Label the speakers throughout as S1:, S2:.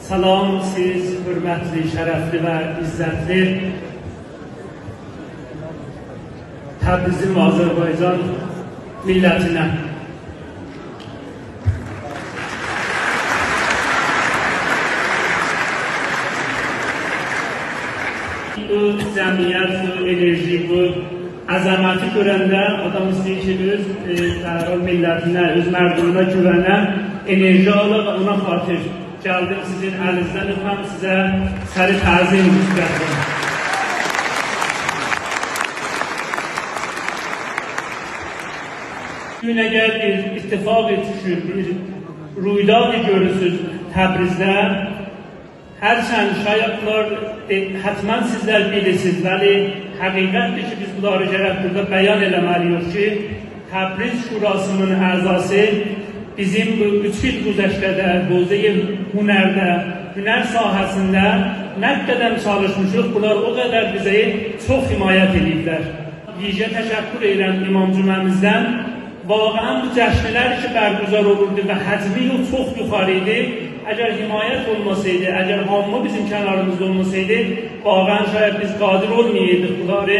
S1: Salam siz hürmetli, şərəfli və izzətli Təbrizin və Azərbaycan millətinə. Bu cəmiyyət, bu enerji, bu əzəməti görəndə adam istəyir ki, öz millətinə, öz mərdumuna güvənə, enerji alır və ona xatir gəldim sizin əlinizdən öpəm, sizə səri təzim gəldim. Bugün əgər bir ittifaq etişir, bir ruydad görürsünüz Təbrizdə, hərçənd şayət bunlar hətmən sizlər bilirsiniz, bəli həqiqətdir ki, biz bunları gərək burada bəyan eləməliyik ki, Təbriz Şurasının əzası bizim bu 3 il güzəştədə, bozey hünərdə, hünər sahəsində nə qədər çalışmışıq, bunlar o qədər bizə çox himayət ediblər. Yiyicə təşəkkür edirəm İmam Cüməmizdən. Vaqəən bu cəşnlər ki, bərgüzar olurdu və həcmi çox yuxarı idi. Əgər himayət olmasaydı, əgər hamma bizim kənarımızda olmasaydı, vaqəən şayət biz qadir olmayaydık bunları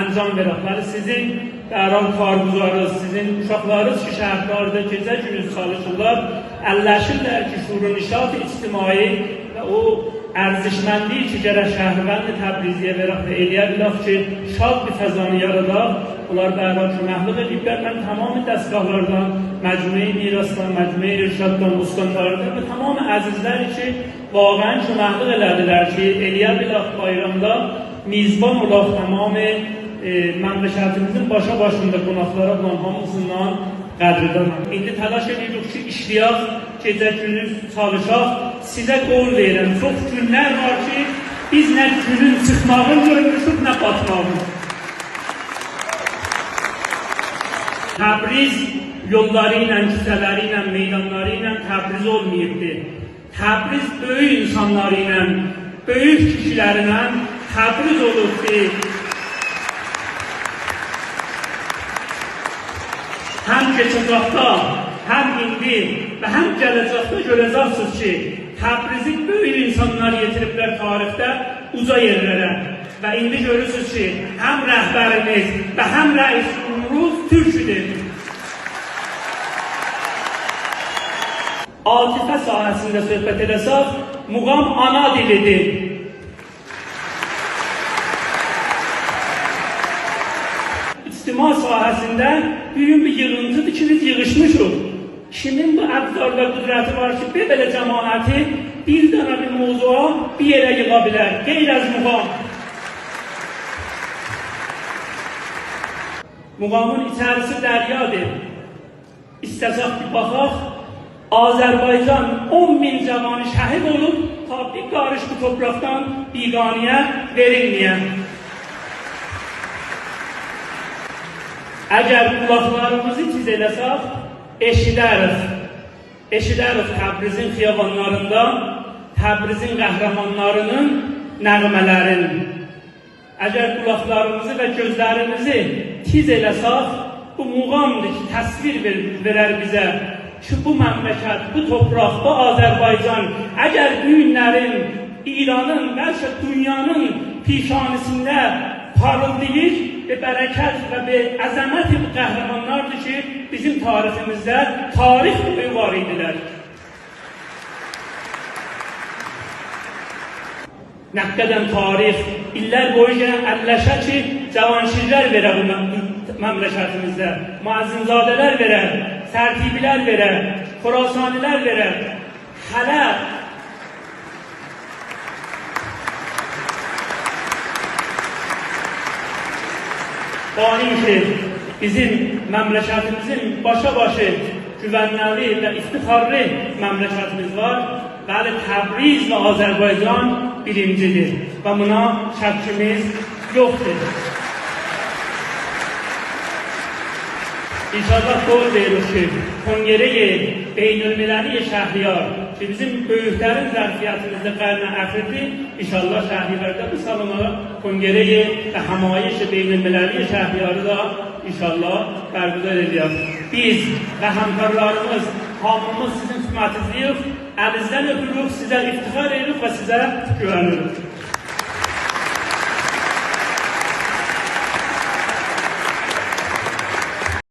S1: əncam verək. Sizin dərhal kargüzarınız, sizin uşaqlarınız ki, şəhərlərdə gecə gündüz çalışırlar, əlləşirlər ki, şurun-nişat ictimai və o ərzişmənliyi ki, gərək şəhərvənd Təbriziyə verək və eləyə bilək ki, şad bir fəzanı yaradaq. Bunlar dərhal ki, məhlub ediblər. Mən tamamı dəstgahlardan, məcmui mirasdan, məcmui irşaddan, uskanlardan və tamamı əzizləri ki, vaqəən ki, məhlub elədilər ki, eləyə bilək bayramda mizban olaq tamamı məmləkətimizin başında qonaqlara bulan hamısından qədridanam. İndi təlaş edirik ki, işləyək, gecə gündüz çalışaq. Sizə qol verirəm. Çox günlər var ki, biz nə günün çıxmağını görmüşük, nə batmağını. Təbriz yolları ilə, küçələri ilə, meydanları ilə Təbriz olmayıbdı. Təbriz böyük insanları ilə, böyük kişilərlə Təbriz olubdu. Həm keçəcəkdə, həm indi və həm gələcəkdə görəcəksiniz ki, Təbrizin böyük insanlar yetiriblər tarixdə uca yerlərə. Və indi görürsünüz ki, həm rəhbərimiz və həm rəis cumhurumuz türküdür. Atifə sahəsində söhbət edəsək, muğam ana dilidir. İctima sahəsində büyük bir yığıntıdır ki, biz yığışmışıq. Kimin bu əbzarda qüdrəti var ki, belə cəmaəti bir dənə bir mövzuğa bir yerə yığa bilər, qeyr əz muğam. Muğamın içərisi dəryadır. İstəsək bir baxaq, Azərbaycan 10.000 cavanı şəhid olub, ta bir qarış bu topraqdan biqaniyə verilməyən. Əgər qulaqlarımızı tiz eləsək, eşidərik Təbrizin xiyabanlarında, Təbrizin qəhrəmanlarının nəğmələrini. Əgər qulaqlarımızı və gözlərimizi tiz eləsək, bu muğamdır ki, təsvir verər bizə ki, bu məmləkət, bu torpaq, bu Azərbaycan, əgər bu günlərin İranın, bəlkə dünyanın pişanisində parıldayır və bərəkət və əzəmət bu qəhrəmanlardır ki, bizim tariximizdə tarix boyu var idilər. Nə qədər tarix, illər boyu əlləşə ki, cavanşirlər verə bu məmləkətimizdə, müəzzinzadələr verə, tərtibilər verə, Xorasanilər verə, hələ ki, bizim məmləkətimizin başa-başı güvənməli və iftixarlı məmləkətimiz var. Bəli, Təbriz və Azərbaycan birincidir və buna şəkkimiz yoxdur. İnşallah qol veririk ki, Kongreyi Beynülmilli Şəhriyar ki, bizim böyüklərin zərfiyyətimizdə qərnə əxirdir, inşallah Şəhriyarda bu salona Kongreyi və həmayiş Beynülmilli Şəhriyarı da inşallah bərgüzar edək. Biz və həmkarlarımız, hamımız sizin hükümətizliyik Əlinizdən öpürük, sizə iftixar edirik və sizə güvənirik.